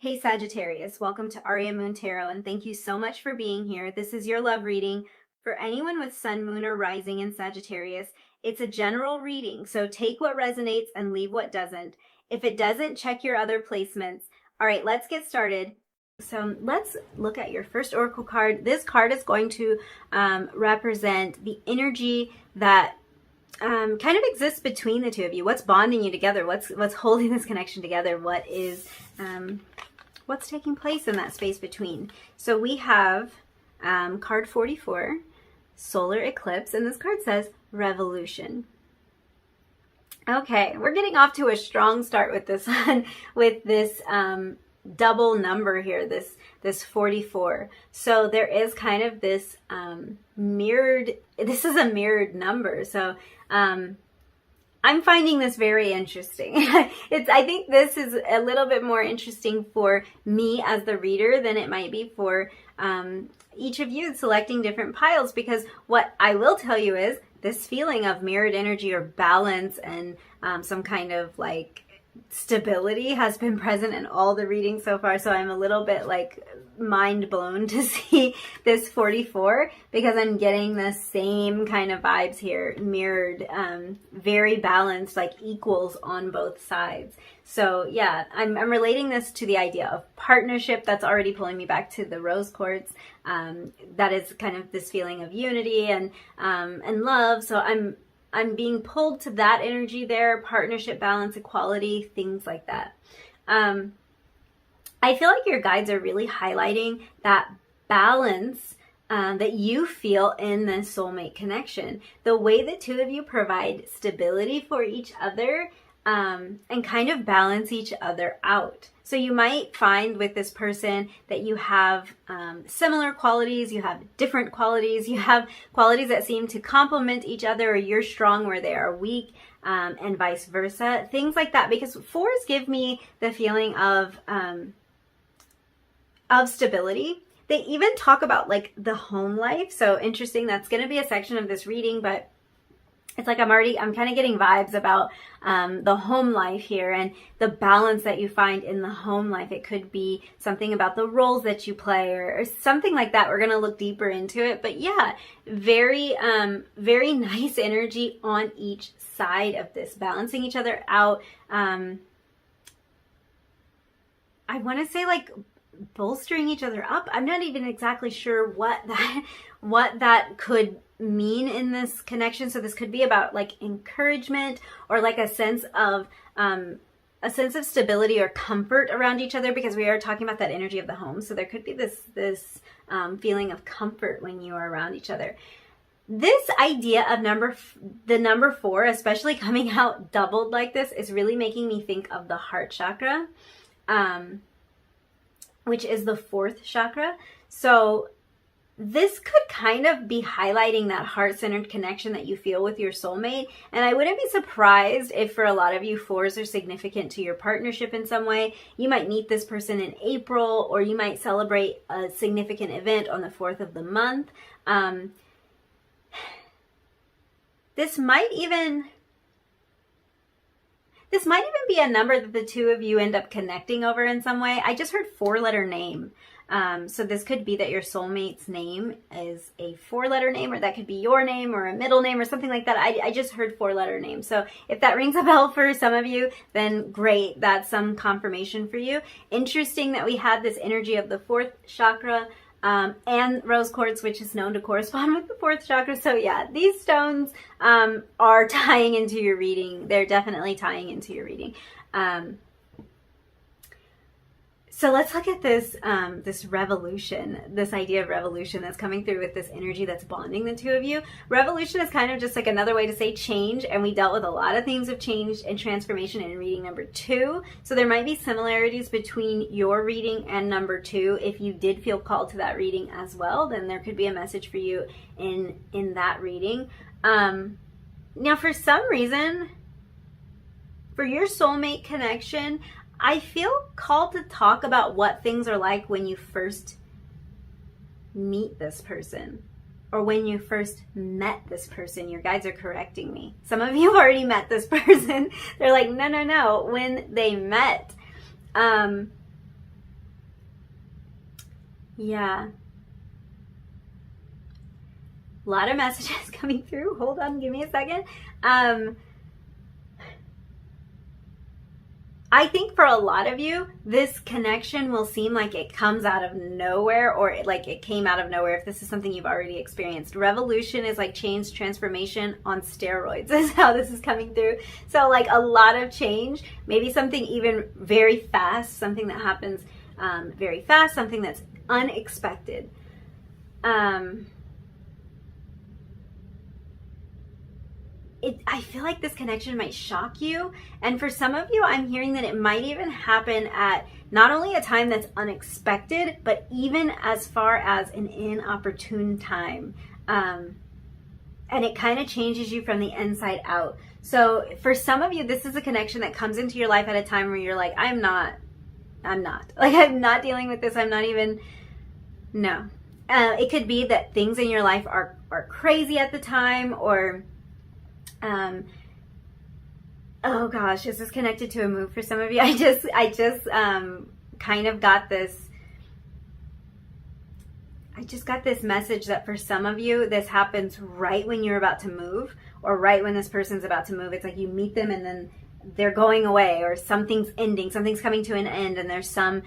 Hey Sagittarius, welcome to Aria Moon Tarot, and thank you so much for being here. This is your love reading for anyone with Sun, Moon, or Rising in Sagittarius. It's a general reading, so take what resonates and leave what doesn't. If it doesn't, check your other placements. All right, let's get started. So let's look at your first oracle card. This card is going to represent the energy that kind of exists between the two of you. What's bonding you together? What's holding this connection together? What's taking place in that space between? So we have card 44, solar eclipse, and this card says revolution. Okay, we're getting off to a strong start with this one, with this double number here, this 44. So there is kind of this this is a mirrored number. So I'm finding this very interesting. I think this is a little bit more interesting for me as the reader than it might be for each of you selecting different piles, because what I will tell you is this feeling of mirrored energy or balance and some kind of like stability has been present in all the readings so far. So I'm a little bit like mind blown to see this 44, because I'm getting the same kind of vibes here, mirrored, very balanced, like equals on both sides. So yeah, I'm relating this to the idea of partnership. That's already pulling me back to the rose quartz. That is kind of this feeling of unity and love. So I'm being pulled to that energy there, partnership, balance, equality, things like that. I feel like your guides are really highlighting that balance that you feel in this soulmate connection. The way the two of you provide stability for each other and kind of balance each other out. So you might find with this person that you have similar qualities, you have different qualities, you have qualities that seem to complement each other, or you're strong where they are weak, and vice versa, things like that. Because fours give me the feeling of stability. They even talk about like the home life. So interesting, that's going to be a section of this reading, but it's like I'm kind of getting vibes about the home life here and the balance that you find in the home life. It could be something about the roles that you play or something like that. We're going to look deeper into it. But yeah, very nice energy on each side of this, balancing each other out. I want to say like bolstering each other up. I'm not even exactly sure what that could mean in this connection. So this could be about like encouragement or like a sense of stability or comfort around each other, because we are talking about that energy of the home. So there could be this feeling of comfort when you are around each other. This idea of the number 4, especially coming out doubled like this, is really making me think of the heart chakra, which is the 4th chakra. So this could kind of be highlighting that heart-centered connection that you feel with your soulmate. And I wouldn't be surprised if for a lot of you 4s are significant to your partnership in some way. You might meet this person in April, or you might celebrate a significant event on the 4th of the month. This might even be a number that the two of you end up connecting over in some way. I just heard 4-letter name. So this could be that your soulmate's name is a 4-letter name, or that could be your name or a middle name or something like that. I just heard 4-letter name. So if that rings a bell for some of you, then great. That's some confirmation for you. Interesting that we had this energy of the 4th chakra and rose quartz, which is known to correspond with the 4th chakra. So yeah, these stones are tying into your reading. They're definitely tying into your reading. So let's look at this this revolution, this idea of revolution that's coming through with this energy that's bonding the two of you. Revolution is kind of just like another way to say change, and we dealt with a lot of themes of change and transformation in reading number 2. So there might be similarities between your reading and number 2. If you did feel called to that reading as well, then there could be a message for you in that reading. Now, for some reason, for your soulmate connection, I feel called to talk about what things are like when you first meet this person, or when you first met this person. Your guides are correcting me. Some of you already met this person. They're like, no, when they met. Yeah. A lot of messages coming through. Hold on, give me a second. I think for a lot of you, this connection will seem like it comes out of nowhere, or like it came out of nowhere if this is something you've already experienced. Revolution is like change, transformation on steroids is how this is coming through. So like a lot of change, maybe something even very fast, something that happens very fast, something that's unexpected. I feel like this connection might shock you. And for some of you, I'm hearing that it might even happen at not only a time that's unexpected, but even as far as an inopportune time. And it kind of changes you from the inside out. So for some of you, this is a connection that comes into your life at a time where you're like, I'm not. Like, I'm not dealing with this. I'm not even, no. It could be that things in your life are crazy at the time, or oh gosh, is this connected to a move for some of you? I just kind of got this, I just got this message that for some of you, this happens right when you're about to move, or right when this person's about to move. It's like you meet them and then they're going away, or something's ending, something's coming to an end, and there's some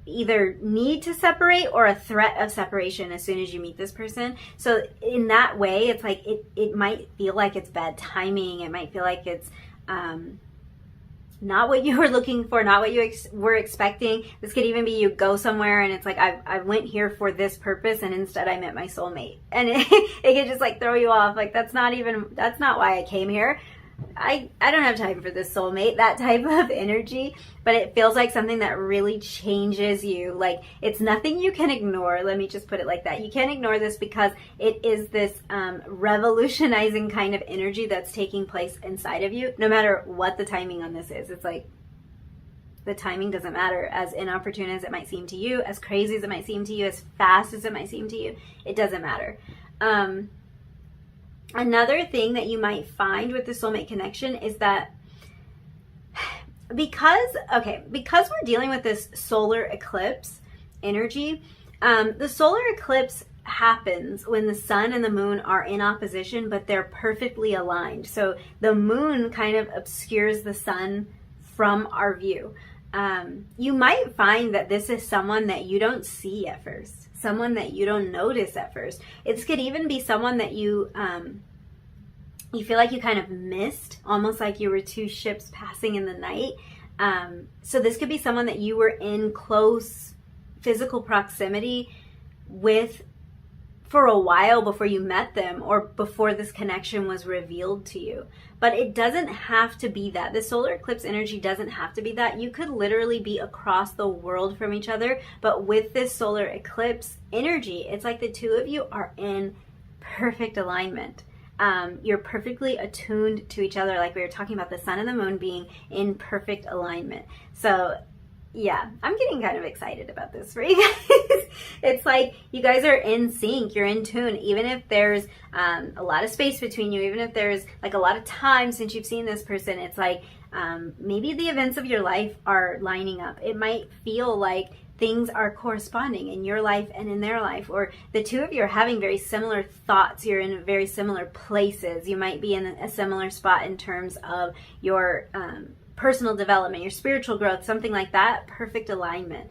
either need to separate or a threat of separation as soon as you meet this person. So in that way, it's like it might feel like it's bad timing. It might feel like it's not what you were looking for, not what you were expecting. This could even be you go somewhere and it's like, I went here for this purpose and instead I met my soulmate. And it could just like throw you off. Like, that's not why I came here. I don't have time for this soulmate, that type of energy. But it feels like something that really changes you. Like, it's nothing you can ignore. Let me just put it like that. You can't ignore this because it is this revolutionizing kind of energy that's taking place inside of you, no matter what the timing on this is. It's like, the timing doesn't matter. As inopportune as it might seem to you, as crazy as it might seem to you, as fast as it might seem to you, it doesn't matter. Another thing that you might find with the soulmate connection is that because we're dealing with this solar eclipse energy, the solar eclipse happens when the sun and the moon are in opposition, but they're perfectly aligned. So the moon kind of obscures the sun from our view. You might find that this is someone that you don't see at first, someone that you don't notice at first. It could even be someone that you feel like you kind of missed, almost like you were two ships passing in the night. So this could be someone that you were in close physical proximity with for a while before you met them, or before this connection was revealed to you. But it doesn't have to be that. The solar eclipse energy doesn't have to be that. You could literally be across the world from each other, but with this solar eclipse energy, it's like the two of you are in perfect alignment. You're perfectly attuned to each other, like we were talking about the sun and the moon being in perfect alignment. So yeah, I'm getting kind of excited about this for you guys. It's like you guys are in sync, you're in tune, even if there's a lot of space between you, even if there's like a lot of time since you've seen this person. It's like maybe the events of your life are lining up. It might feel like things are corresponding in your life and in their life, or the two of you are having very similar thoughts. You're in very similar places. You might be in a similar spot in terms of your personal development, your spiritual growth, something like that. Perfect alignment.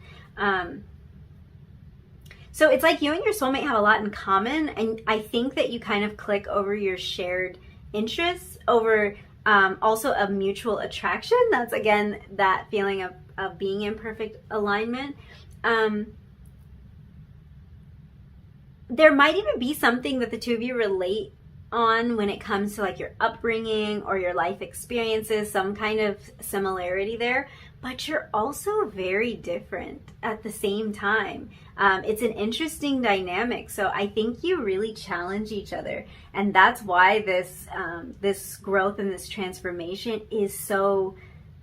So it's like you and your soulmate have a lot in common, and I think that you kind of click over your shared interests, over also a mutual attraction. That's again that feeling of being in perfect alignment. There might even be something that the two of you relate on when it comes to like your upbringing or your life experiences, some kind of similarity there, but you're also very different at the same time. It's an interesting dynamic. So I think you really challenge each other, and that's why this growth and this transformation is so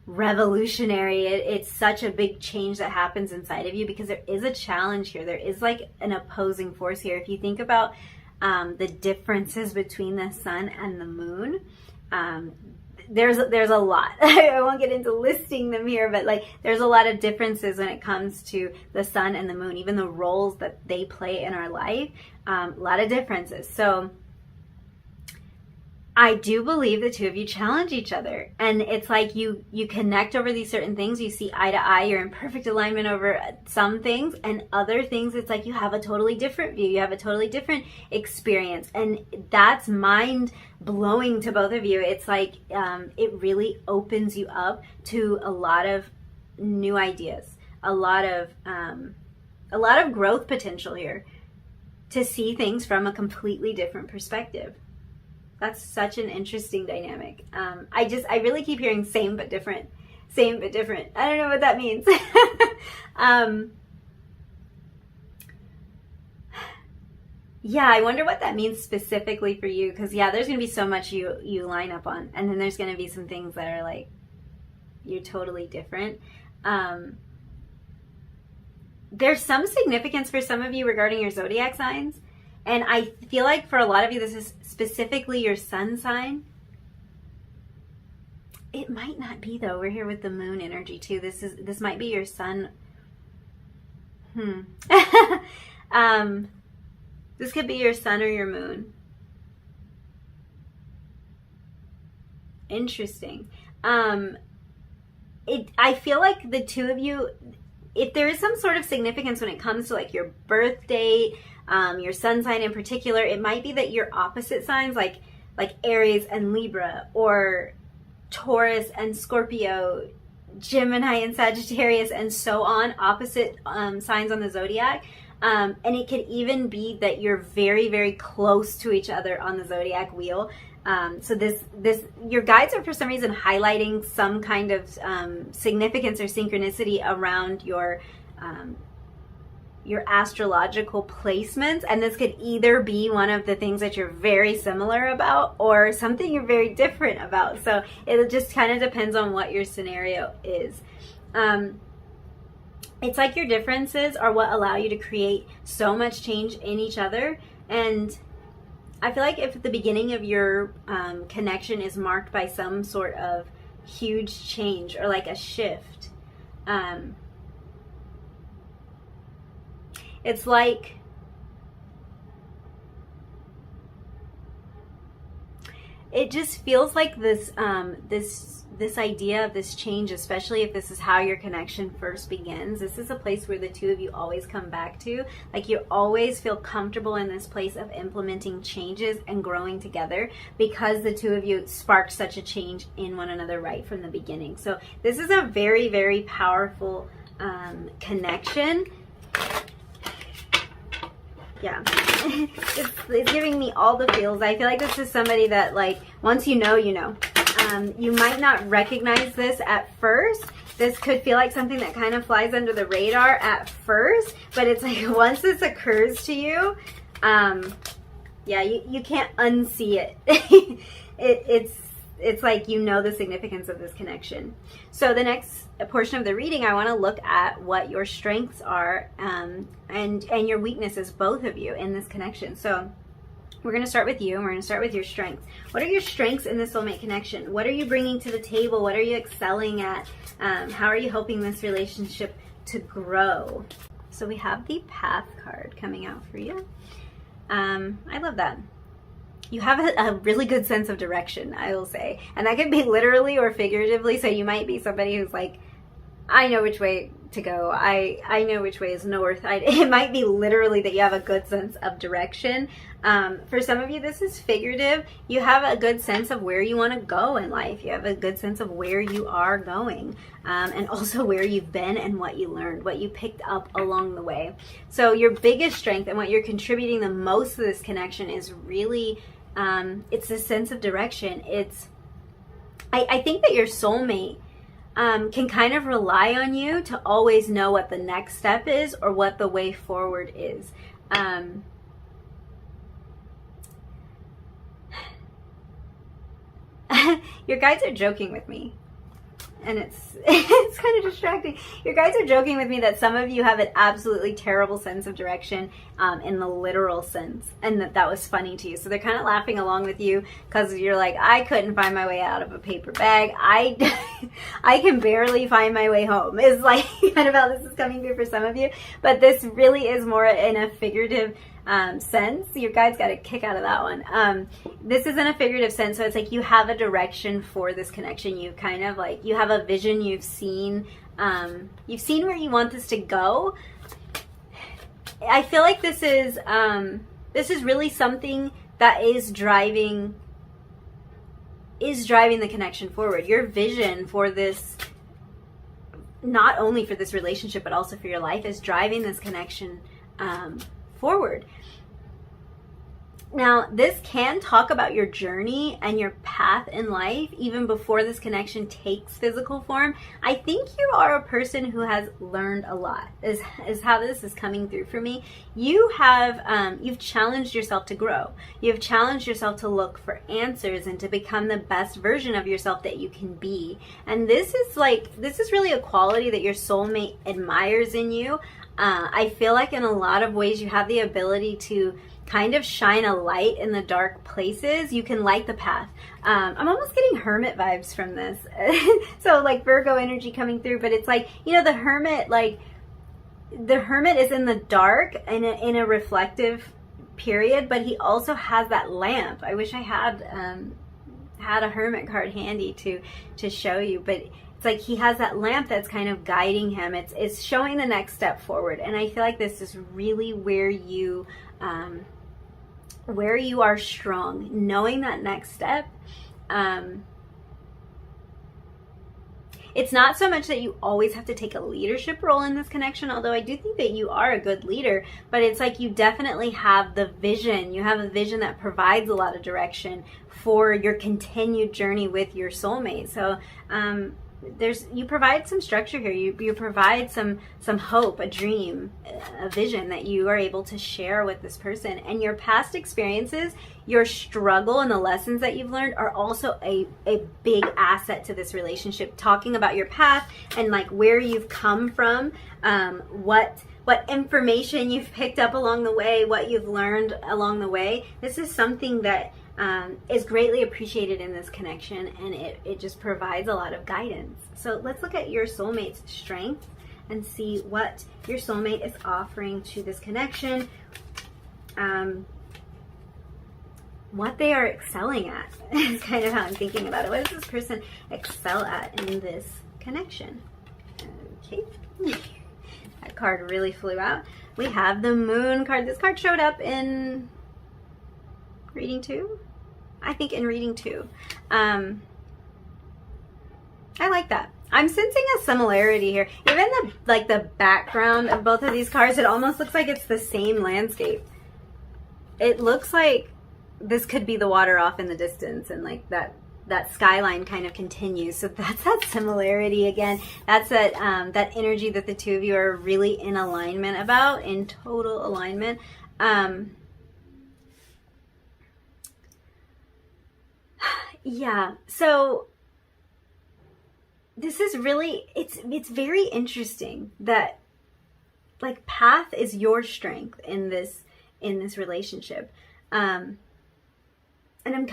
revolutionary. It's such a big change that happens inside of you because there is a challenge here. There is like an opposing force here. If you think about the differences between the sun and the moon, there's a lot. I won't get into listing them here, but like there's a lot of differences when it comes to the sun and the moon, even the roles that they play in our life. A lot of differences. So I do believe the two of you challenge each other, and it's like you connect over these certain things. You see eye to eye, you're in perfect alignment over some things, and other things it's like you have a totally different view, you have a totally different experience, and that's mind blowing to both of you. It's like it really opens you up to a lot of new ideas, a lot of growth potential here, to see things from a completely different perspective. That's such an interesting dynamic. I really keep hearing same but different. Same but different. I don't know what that means. Yeah, I wonder what that means specifically for you. Because yeah, there's going to be so much you line up on. And then there's going to be some things that are like, you're totally different. There's some significance for some of you regarding your zodiac signs. And I feel like for a lot of you, this is specifically your sun sign. It might not be though. We're here with the moon energy too. This might be your sun. This could be your sun or your moon. Interesting. I feel like the two of you, if there is some sort of significance when it comes to like your birth date, your sun sign in particular, it might be that your opposite signs like Aries and Libra, or Taurus and Scorpio, Gemini and Sagittarius, and so on, opposite signs on the zodiac. And it could even be that you're very, very close to each other on the zodiac wheel. So your guides are for some reason highlighting some kind of significance or synchronicity around your astrological placements, and this could either be one of the things that you're very similar about or something you're very different about. So it just kind of depends on what your scenario is. It's like your differences are what allow you to create so much change in each other. And I feel like if the beginning of your connection is marked by some sort of huge change or like a shift, it's like it just feels like this this idea of this change, especially if this is how your connection first begins. This is a place where the two of you always come back to. Like you always feel comfortable in this place of implementing changes and growing together because the two of you sparked such a change in one another right from the beginning. So this is a very, very powerful connection. Yeah, it's giving me all the feels. I feel like this is somebody that, like, once you know, you know. You might not recognize this at first. This could feel like something that kind of flies under the radar at first, but it's like once this occurs to you, yeah, you can't unsee it. It's like you know the significance of this connection. So the next portion of the reading, I want to look at what your strengths are and your weaknesses, both of you, in this connection. So we're going to start with you, and we're going to start with your strengths. What are your strengths in this soulmate connection? What are you bringing to the table? What are you excelling at? How are you helping this relationship to grow? So we have the Path card coming out for you. I love that. You have a really good sense of direction, I will say. And that could be literally or figuratively. So you might be somebody who's like, I know which way to go. I know which way is north. It might be literally that you have a good sense of direction. For some of you, this is figurative. You have a good sense of where you want to go in life. You have a good sense of where you are going, and also where you've been and what you learned, what you picked up along the way. So your biggest strength and what you're contributing the most to this connection is really, it's a sense of direction. I think that your soulmate can kind of rely on you to always know what the next step is or what the way forward is. Your guides are joking with me. and it's kind of distracting. Your guides are joking with me that some of you have an absolutely terrible sense of direction in the literal sense, and that was funny to you. So they're kind of laughing along with you because you're like, I couldn't find my way out of a paper bag. I can barely find my way home. Is like kind of how this is coming through for some of you. But this really is more in a figurative sense. Your guides got a kick out of that one. This is in a figurative sense, so it's like you have a direction for this connection. You kind of like, you have a vision. You've seen where you want this to go. I feel like this is really something that is driving the connection forward. Your vision for this, not only for this relationship but also for your life, is driving this connection forward. Now, this can talk about your journey and your path in life even before this connection takes physical form. I think you are a person who has learned a lot, is how this is coming through for me. You have, you've challenged yourself to grow. You've challenged yourself to look for answers and to become the best version of yourself that you can be. And this is really a quality that your soulmate admires in you. I feel like in a lot of ways you have the ability to kind of shine a light in the dark places. You can light the path. I'm almost getting hermit vibes from this. So like Virgo energy coming through, but it's like, you know, the hermit is in the dark and in a reflective period, but he also has that lamp. I wish I had a hermit card handy to show you, but it's like he has that lamp that's kind of guiding him. It's showing the next step forward. And I feel like this is really where you are strong, knowing that next step. It's not so much that you always have to take a leadership role in this connection, although I do think that you are a good leader, but it's like you definitely have the vision. You have a vision that provides a lot of direction for your continued journey with your soulmate. So you provide some structure here. You provide some hope, a dream, a vision that you are able to share with this person. And your past experiences, your struggle, and the lessons that you've learned are also a big asset to this relationship. Talking about your path and like where you've come from, what information you've picked up along the way, what you've learned along the way. This is something that is greatly appreciated in this connection, and it just provides a lot of guidance. So let's look at your soulmate's strength and see what your soulmate is offering to this connection, what they are excelling at is kind of how I'm thinking about it. What does this person excel at in this connection? Okay. That card really flew out. We have the Moon card. This card showed up in reading 2? I think in reading 2. I like that. I'm sensing a similarity here. Even the background of both of these cards, it almost looks like it's the same landscape. It looks like this could be the water off in the distance, and like that skyline kind of continues. So that's that similarity again. That's that energy that the two of you are really in alignment about, in total alignment. Yeah, so this is really, it's very interesting that like path is your strength in this relationship. And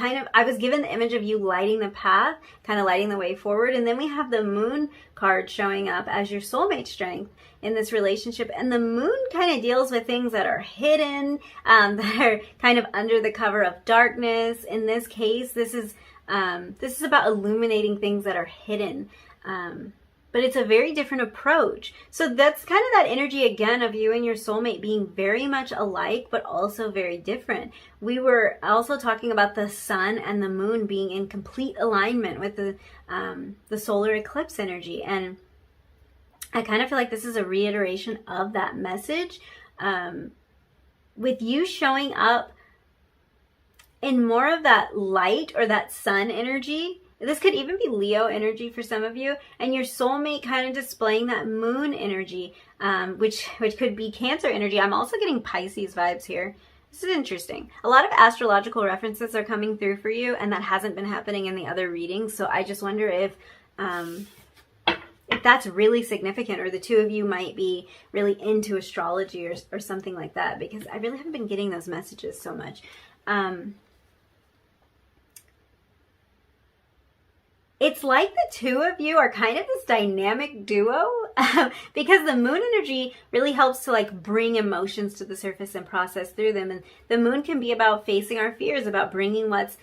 I was given the image of you lighting the path, kind of lighting the way forward. And then we have the Moon card showing up as your soulmate strength in this relationship. And the Moon kind of deals with things that are hidden, that are kind of under the cover of darkness. In this case, this is about illuminating things that are hidden. But it's a very different approach. So that's kind of that energy again of you and your soulmate being very much alike, but also very different. We were also talking about the sun and the moon being in complete alignment with the solar eclipse energy. And I kind of feel like this is a reiteration of that message, with you showing up in more of that light or that sun energy. This could even be Leo energy for some of you, and your soulmate kind of displaying that moon energy, which could be Cancer energy. I'm also getting Pisces vibes here. This is interesting. A lot of astrological references are coming through for you, and that hasn't been happening in the other readings. So I just wonder if if that's really significant, or the two of you might be really into astrology or something like that, because I really haven't been getting those messages so much. It's like the two of you are kind of this dynamic duo because the moon energy really helps to like bring emotions to the surface and process through them. And the moon can be about facing our fears, about bringing what's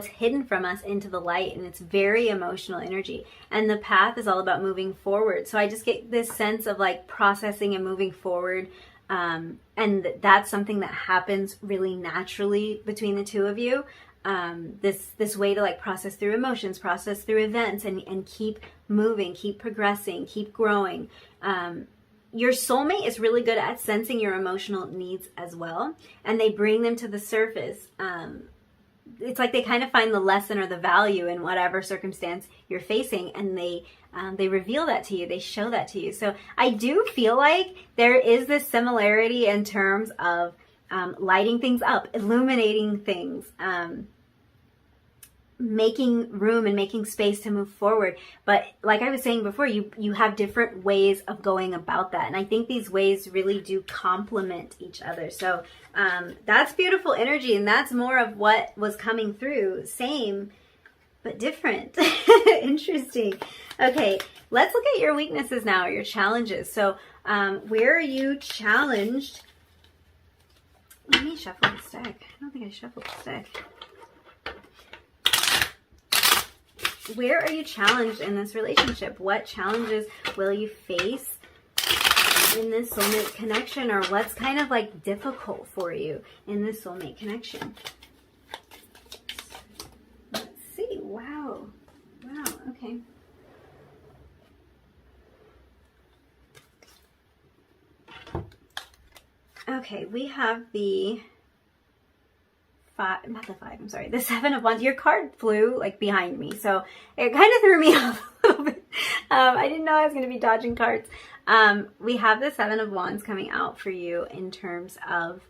hidden from us into the light, and it's very emotional energy. And the path is all about moving forward. So I just get this sense of like processing and moving forward. And that's something that happens really naturally between the two of you. This way to like process through emotions, process through events, and keep moving, keep progressing, keep growing. Your soulmate is really good at sensing your emotional needs as well, and they bring them to the surface. It's like they kind of find the lesson or the value in whatever circumstance you're facing, and they reveal that to you. They show that to you. So I do feel like there is this similarity in terms of lighting things up, illuminating things, making room and making space to move forward. But like I was saying before, you have different ways of going about that. And I think these ways really do complement each other. So that's beautiful energy. And that's more of what was coming through. Same, but different. Interesting. Okay, let's look at your weaknesses now, or your challenges. So where are you challenged? Let me shuffle the stack. I don't think I shuffled the stack. Where are you challenged in this relationship? What challenges will you face in this soulmate connection, or what's kind of like difficult for you in this soulmate connection? Let's see. Wow. Wow. Okay. Okay, we have the the Seven of Wands. Your card flew like behind me, so it kind of threw me off a little bit. I didn't know I was going to be dodging cards. We have the Seven of Wands coming out for you in terms of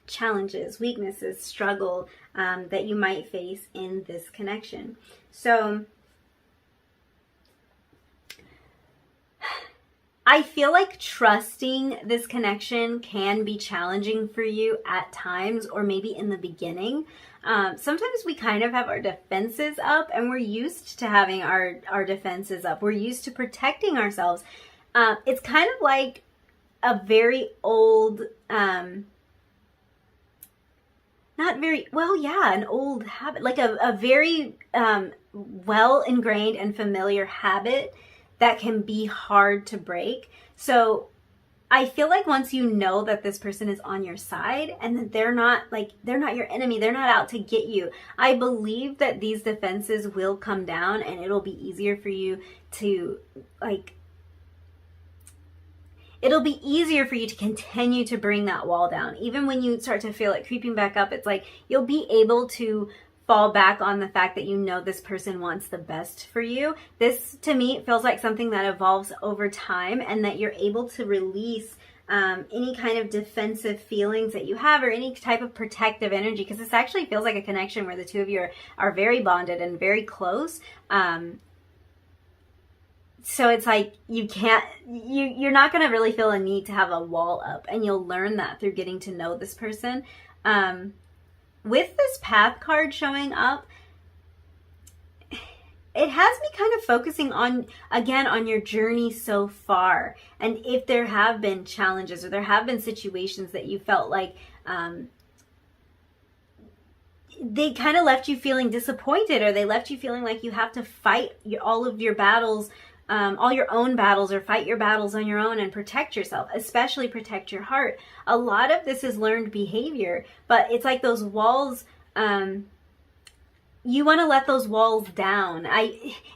challenges, weaknesses, struggle that you might face in this connection. So I feel like trusting this connection can be challenging for you at times, or maybe in the beginning. Sometimes we kind of have our defenses up, and we're used to having our defenses up. We're used to protecting ourselves. It's kind of like a very old, an old habit, like a very well ingrained and familiar habit that can be hard to break. So I feel like once you know that this person is on your side, and that they're not your enemy, they're not out to get you, I believe that these defenses will come down, and it'll be easier for you to continue to bring that wall down. Even when you start to feel it creeping back up, it's like you'll be able to fall back on the fact that you know this person wants the best for you. This, to me, feels like something that evolves over time, and that you're able to release any kind of defensive feelings that you have, or any type of protective energy, because this actually feels like a connection where the two of you are very bonded and very close. So it's like you're not going to really feel a need to have a wall up, and you'll learn that through getting to know this person. With this Path card showing up, it has me kind of focusing on your journey so far. And if there have been challenges, or there have been situations that you felt like they kind of left you feeling disappointed, or they left you feeling like you have to fight all of your battles, all your own battles, or fight your battles on your own and protect yourself, especially protect your heart. A lot of this is learned behavior, but it's like those walls, you want to let those walls down.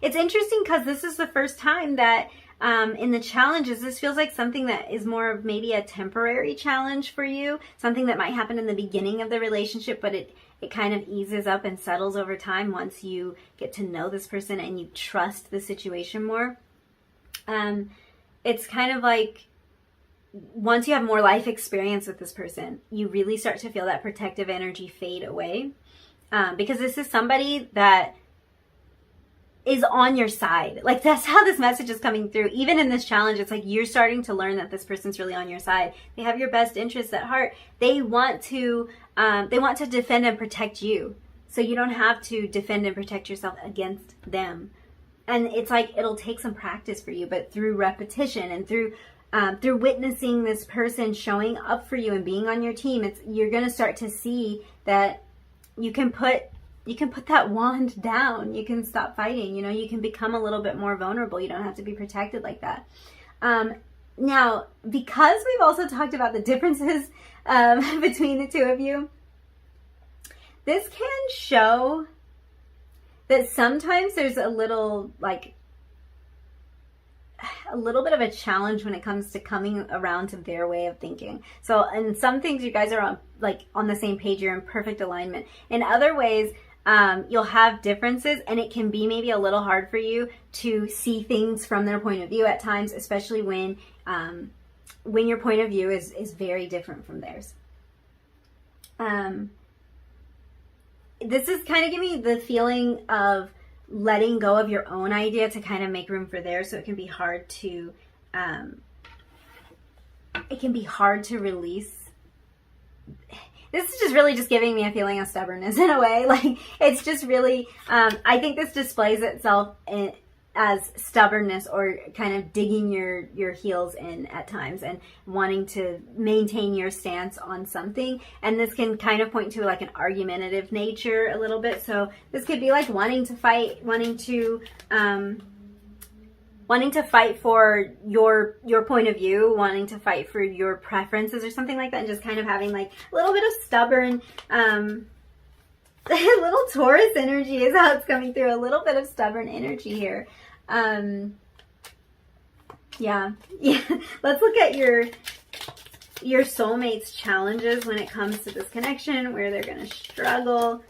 It's interesting because this is the first time that in the challenges, this feels like something that is more of maybe a temporary challenge for you, something that might happen in the beginning of the relationship, but it kind of eases up and settles over time once you get to know this person and you trust the situation more. It's kind of like once you have more life experience with this person, you really start to feel that protective energy fade away. Because this is somebody that is on your side. Like, that's how this message is coming through. Even in this challenge, it's like you're starting to learn that this person's really on your side. They have your best interests at heart. They want to defend and protect you. So you don't have to defend and protect yourself against them. And it's like, it'll take some practice for you, but through repetition and through witnessing this person showing up for you and being on your team, you're going to start to see that you can put that wand down. You can stop fighting. You can become a little bit more vulnerable. You don't have to be protected like that. Now, because we've also talked about the differences between the two of you, this can show that sometimes there's a little bit of a challenge when it comes to coming around to their way of thinking. So in some things you guys are on the same page, you're in perfect alignment. In other ways, you'll have differences, and it can be maybe a little hard for you to see things from their point of view at times, especially when your point of view is very different from theirs. This is kind of giving me the feeling of letting go of your own idea to kind of make room for theirs. So it can be hard to release. This is just really just giving me a feeling of stubbornness in a way. Like, it's just really, I think this displays itself as stubbornness, or kind of digging your heels in at times and wanting to maintain your stance on something. And this can kind of point to like an argumentative nature a little bit. So this could be like wanting to fight, wanting to fight for your point of view, wanting to fight for your preferences or something like that, and just kind of having like a little bit of stubborn, little Taurus energy is how it's coming through. A little bit of stubborn energy here. Yeah. Let's look at your soulmate's challenges when it comes to this connection, where they're going to struggle.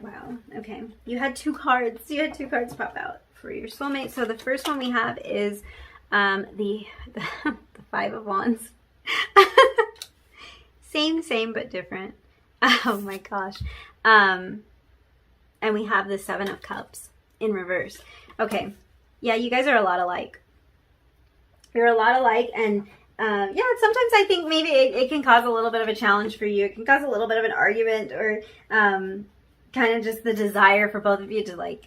Wow. Okay. You had two cards. You had two cards pop out for your soulmate. So the first one we have is the Five of Wands. Same but different. Oh my gosh. And we have the Seven of Cups in reverse. Okay. Yeah, you guys are a lot alike. You're a lot alike, and yeah, sometimes I think maybe it can cause a little bit of a challenge for you. It can cause a little bit of an argument, or kind of just the desire for both of you to like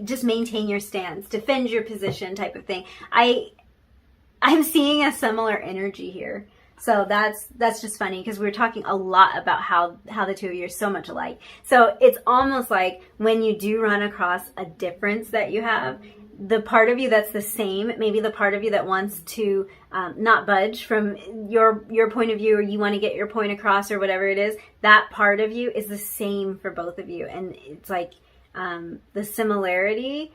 just maintain your stance, defend your position type of thing. I'm seeing a similar energy here. So that's just funny, because we're talking a lot about how the two of you are so much alike. So it's almost like when you do run across a difference that you have, the part of you that's the same, maybe the part of you that wants to not budge from your point of view, or you want to get your point across, or whatever it is, that part of you is the same for both of you. And it's like the similarity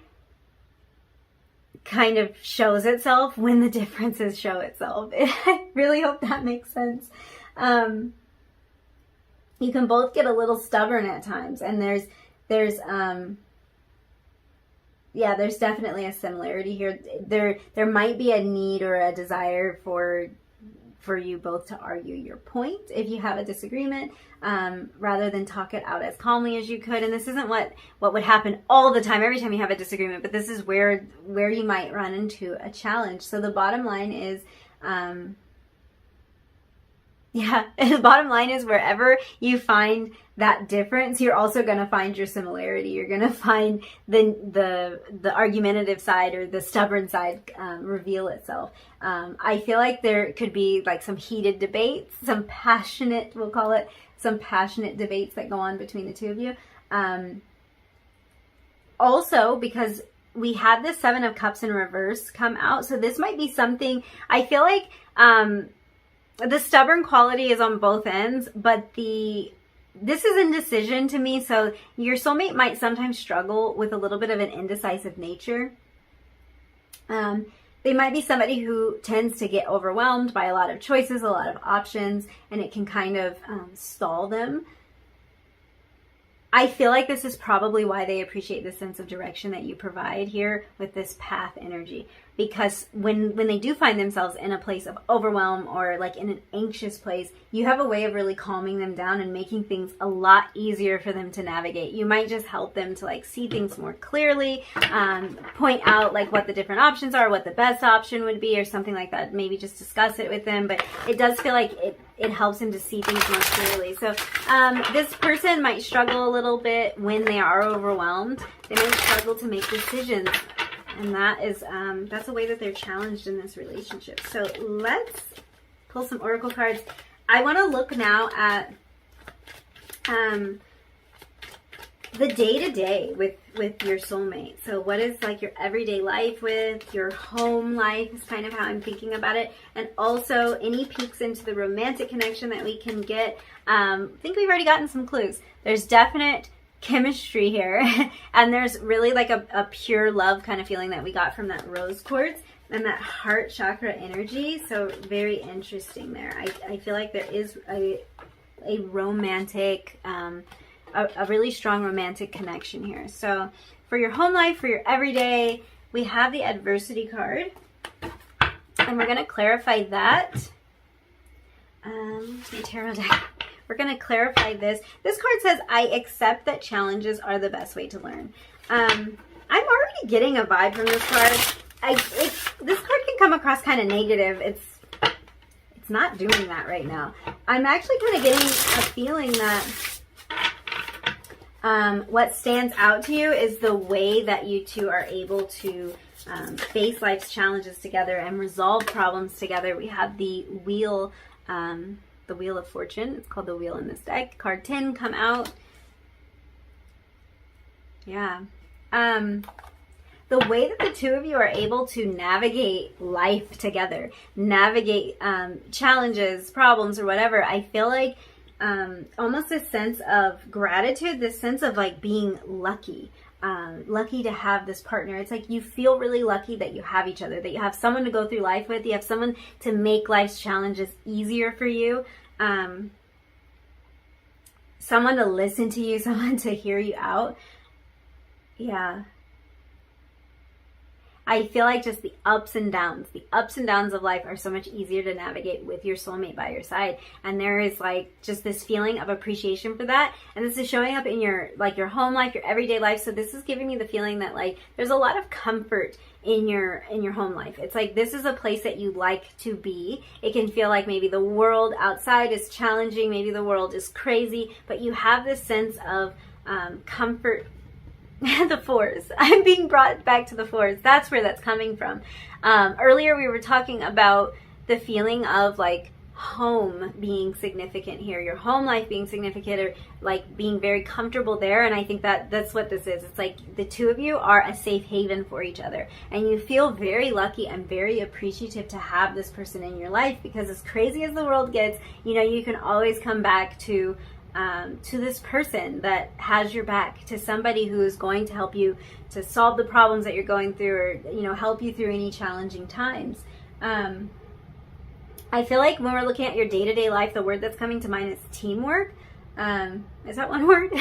kind of shows itself when the differences show itself. I really hope that makes sense. You can both get a little stubborn at times, and there's definitely a similarity here. There might be a need or a desire for you both to argue your point if you have a disagreement, rather than talk it out as calmly as you could. And this isn't what would happen all the time, every time you have a disagreement, but this is where you might run into a challenge. So the bottom line is, the bottom line is, wherever you find that difference, you're also going to find your similarity. You're going to find the argumentative side, or the stubborn side, reveal itself. I feel like there could be like some heated debates, some passionate debates that go on between the two of you. Also, because we had the Seven of Cups in reverse come out, so this might be something, I feel like the stubborn quality is on both ends, but this is indecision to me. So your soulmate might sometimes struggle with a little bit of an indecisive nature. They might be somebody who tends to get overwhelmed by a lot of choices, a lot of options, and it can kind of stall them. I feel like this is probably why they appreciate the sense of direction that you provide here with this path energy. because when they do find themselves in a place of overwhelm or like in an anxious place, you have a way of really calming them down and making things a lot easier for them to navigate. You might just help them to like see things more clearly, point out like what the different options are, what the best option would be or something like that. Maybe just discuss it with them, but it does feel like it helps him to see things more clearly. So this person might struggle a little bit when they are overwhelmed. They might struggle to make decisions. And that is, that's a way that they're challenged in this relationship. So let's pull some oracle cards. I want to look now at the day-to-day with your soulmate. So what is like your everyday life with your home life is kind of how I'm thinking about it. And also any peeks into the romantic connection that we can get. I think we've already gotten some clues. There's definite chemistry here, and there's really like a pure love kind of feeling that we got from that rose quartz and that heart chakra energy. So very interesting there. I feel like there is a romantic, a really strong romantic connection here. So for your home life, for your everyday, we have the adversity card, and we're going to clarify that. My tarot deck. We're going to clarify this. This card says, I accept that challenges are the best way to learn. I'm already getting a vibe from this card. This card can come across kind of negative. It's not doing that right now. I'm actually kind of getting a feeling that what stands out to you is the way that you two are able to face life's challenges together and resolve problems together. We have the wheel, the Wheel of Fortune. It's called the Wheel in this deck. Card 10 come out. Yeah. The way that the two of you are able to navigate life together, navigate challenges, problems, or whatever, I feel like almost a sense of gratitude, this sense of like being lucky. Lucky to have this partner. It's like you feel really lucky that you have each other, that you have someone to go through life with, you have someone to make life's challenges easier for you, someone to listen to you, someone to hear you out. Yeah. I feel like just the ups and downs of life are so much easier to navigate with your soulmate by your side. And there is like just this feeling of appreciation for that. And this is showing up in your home life, your everyday life. So this is giving me the feeling that like there's a lot of comfort in your home life. It's like this is a place that you like to be. It can feel like maybe the world outside is challenging, maybe the world is crazy, but you have this sense of comfort. The fours. I'm being brought back to the fours. That's where that's coming from. Earlier we were talking about the feeling of like home being significant here, your home life being significant, or like being very comfortable there. And I think that that's what this is. It's like the two of you are a safe haven for each other, and you feel very lucky and very appreciative to have this person in your life, because as crazy as the world gets, you know, you can always come back to this person that has your back, to somebody who is going to help you to solve the problems that you're going through, or, you know, help you through any challenging times. I feel like when we're looking at your day-to-day life, the word that's coming to mind is teamwork. Is that one word?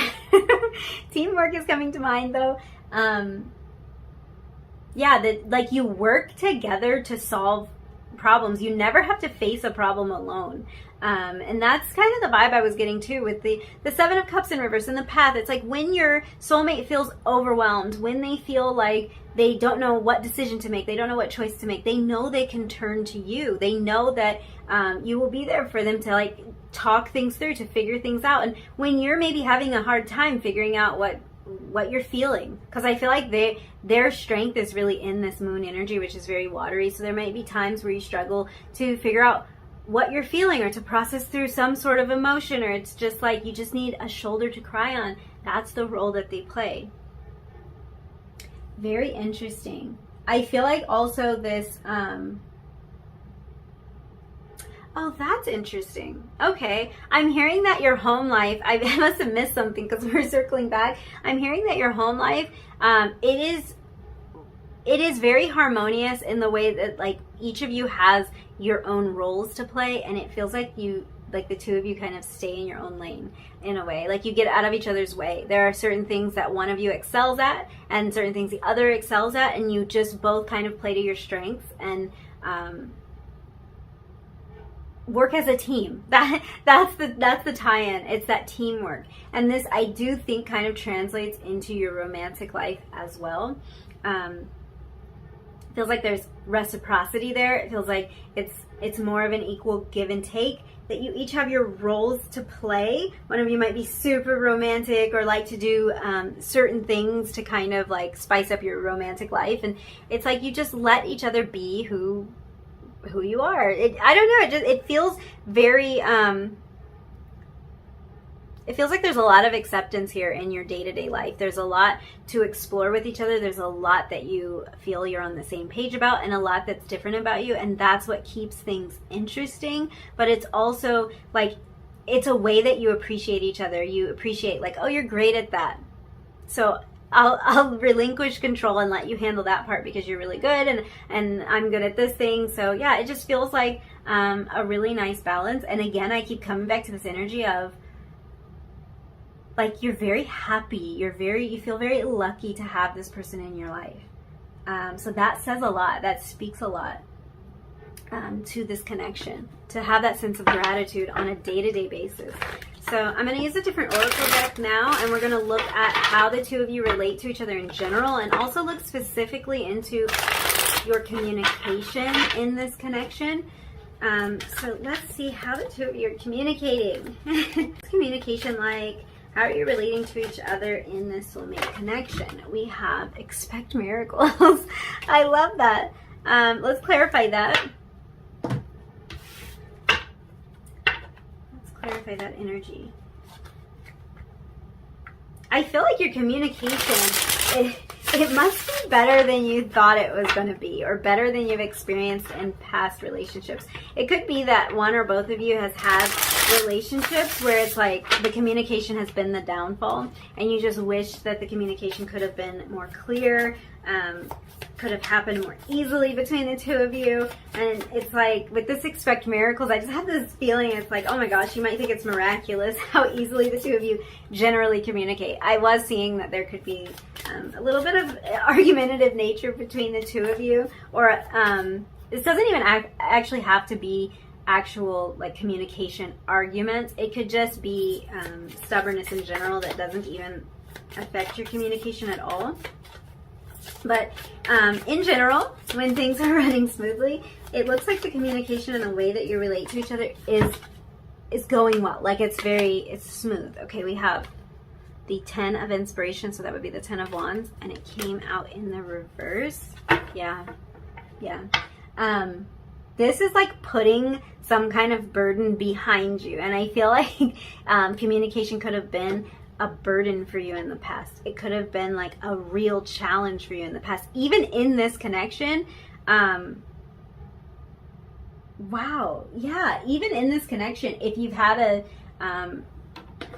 Teamwork is coming to mind though. Yeah, that like you work together to solve problems. You never have to face a problem alone. And that's kind of the vibe I was getting too with the Seven of Cups in reverse and the Path. It's like when your soulmate feels overwhelmed, when they feel like they don't know what decision to make, they don't know what choice to make, they know they can turn to you. They know that you will be there for them to like talk things through, to figure things out. And when you're maybe having a hard time figuring out what you're feeling, because I feel like their strength is really in this moon energy, which is very watery. So there might be times where you struggle to figure out what you're feeling, or to process through some sort of emotion, or it's just like you just need a shoulder to cry on. That's the role that they play. Very interesting. I feel like also this oh, that's interesting. Okay, I'm hearing that your home life, I must have missed something because we're circling back. I'm hearing that your home life, it is very harmonious in the way that like each of you has your own roles to play, and it feels like like the two of you kind of stay in your own lane in a way. Like you get out of each other's way. There are certain things that one of you excels at and certain things the other excels at, and you just both kind of play to your strengths and work as a team. That's the tie-in. It's that teamwork. And this, I do think, kind of translates into your romantic life as well. Feels like there's reciprocity there. It feels like it's more of an equal give and take, that you each have your roles to play. One of you might be super romantic or like to do certain things to kind of like spice up your romantic life, and it's like you just let each other be who you are. I don't know, it feels very it feels like there's a lot of acceptance here in your day-to-day life. There's a lot to explore with each other. There's a lot that you feel you're on the same page about, and a lot that's different about you, and that's what keeps things interesting. But it's also like, it's a way that you appreciate each other. You appreciate like, oh, you're great at that, so I'll relinquish control and let you handle that part because you're really good, and I'm good at this thing. So yeah, it just feels like a really nice balance. And again, I keep coming back to this energy of like, you're very happy, you feel very lucky to have this person in your life. So that says a lot, that speaks a lot to this connection, to have that sense of gratitude on a day-to-day basis. So I'm going to use a different oracle deck now, and we're going to look at how the two of you relate to each other in general, and also look specifically into your communication in this connection. So let's see how the two of you are communicating. What's communication like? How are you relating to each other in this soulmate connection? We have expect miracles. I love that. Let's clarify that. Let's clarify that energy. I feel like your communication, it must be better than you thought it was going to be, or better than you've experienced in past relationships. It could be that one or both of you has had relationships where it's like the communication has been the downfall, and you just wish that the communication could have been more clear, could have happened more easily between the two of you. And it's like, with this expect miracles, I just have this feeling, it's like, oh my gosh, you might think it's miraculous how easily the two of you generally communicate. I was seeing that there could be a little bit of argumentative nature between the two of you, or this doesn't even actually have to be actual like communication arguments. It could just be stubbornness in general that doesn't even affect your communication at all. But in general, when things are running smoothly, it looks like the communication and the way that you relate to each other is going well. Like it's smooth. Okay, we have the 10 of inspiration, so that would be the 10 of wands, and it came out in the reverse. Yeah. This is like putting some kind of burden behind you, and I feel like communication could have been a burden for you in the past. It could have been like a real challenge for you in the past, even in this connection. Wow, yeah, even in this connection, if you've had a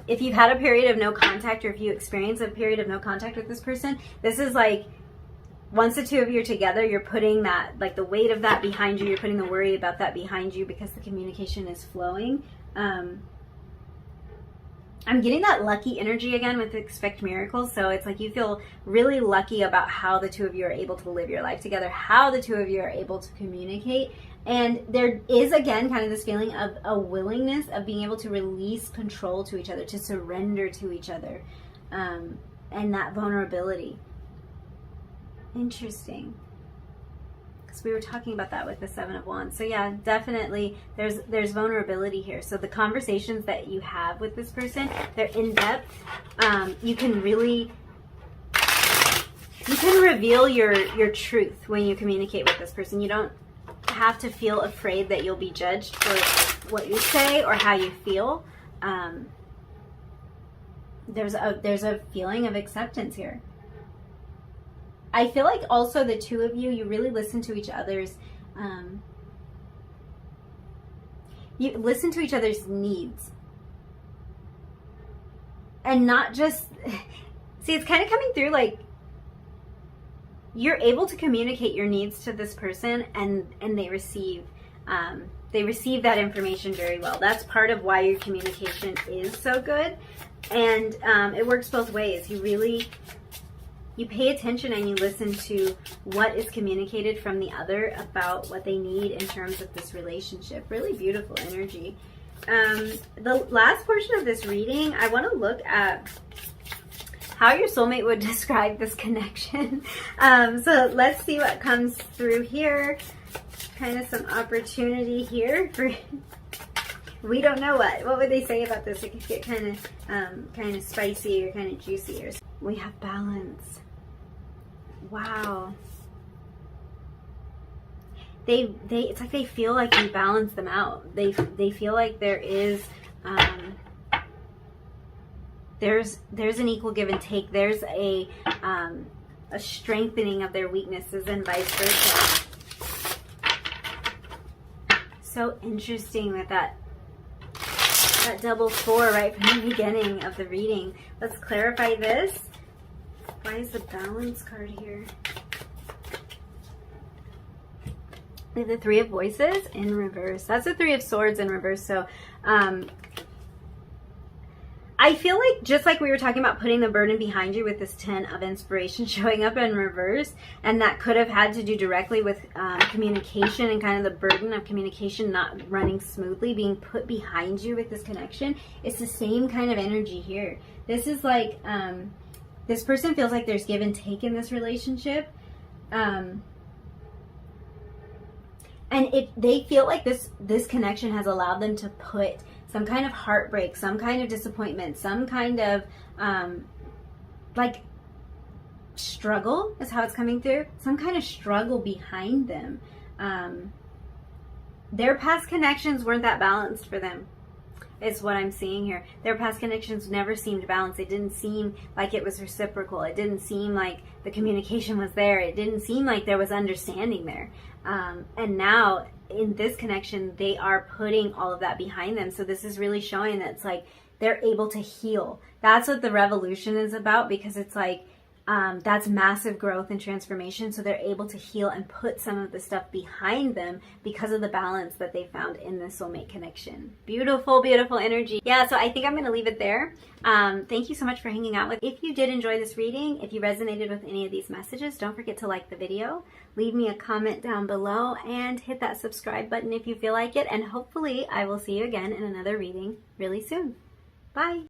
period of no contact, or if you experience a period of no contact with this person, this is like, once the two of you are together, you're putting that, like the weight of that behind you, you're putting the worry about that behind you because the communication is flowing. I'm getting that lucky energy again with expect miracles. So it's like you feel really lucky about how the two of you are able to live your life together, how the two of you are able to communicate. And there is, again, kind of this feeling of a willingness of being able to release control to each other, to surrender to each other, and that vulnerability. Interesting. Because we were talking about that with the 7 of Wands. So yeah, definitely there's vulnerability here. So the conversations that you have with this person, they're in depth. You can reveal your truth when you communicate with this person. You don't have to feel afraid that you'll be judged for what you say or how you feel. There's a feeling of acceptance here. I feel like also the two of you really listen to each other's, you listen to each other's needs. And not just, see, it's kind of coming through like you're able to communicate your needs to this person, and they receive they receive that information very well. That's part of why your communication is so good. And it works both ways. You pay attention and you listen to what is communicated from the other about what they need in terms of this relationship. Really beautiful energy. The last portion of this reading, I want to look at how your soulmate would describe this connection. So let's see what comes through here. Kind of some opportunity here for, we don't know what would they say about this. It could get kind of spicy or kind of juicy. Or we have balance. Wow. It's like they feel like you balance them out. They feel like there is there's an equal give and take. There's a strengthening of their weaknesses and vice versa. So interesting with that double 4 right from the beginning of the reading. Let's clarify this. Why is the balance card here? We have the 3 of Voices in reverse. That's the 3 of Swords in reverse. So I feel like, just like we were talking about putting the burden behind you with this 10 of Inspiration showing up in reverse, and that could have had to do directly with communication and kind of the burden of communication not running smoothly being put behind you with this connection. It's the same kind of energy here. This is like, this person feels like there's give and take in this relationship. And they feel like this connection has allowed them to put some kind of heartbreak, some kind of disappointment, some kind of like struggle is how it's coming through. Some kind of struggle behind them. Their past connections weren't that balanced for them. Is what I'm seeing here. Their past connections never seemed balanced. It didn't seem like it was reciprocal. It didn't seem like the communication was there. It didn't seem like there was understanding there. And now in this connection, they are putting all of that behind them. So this is really showing that it's like they're able to heal. That's what the revolution is about, because it's like that's massive growth and transformation. So they're able to heal and put some of the stuff behind them because of the balance that they found in the soulmate connection. Beautiful, beautiful energy. Yeah, so I think I'm going to leave it there. Thank you so much for hanging out with me. If you did enjoy this reading, if you resonated with any of these messages, don't forget to like the video, leave me a comment down below, and hit that subscribe button if you feel like it. And hopefully I will see you again in another reading really soon. Bye.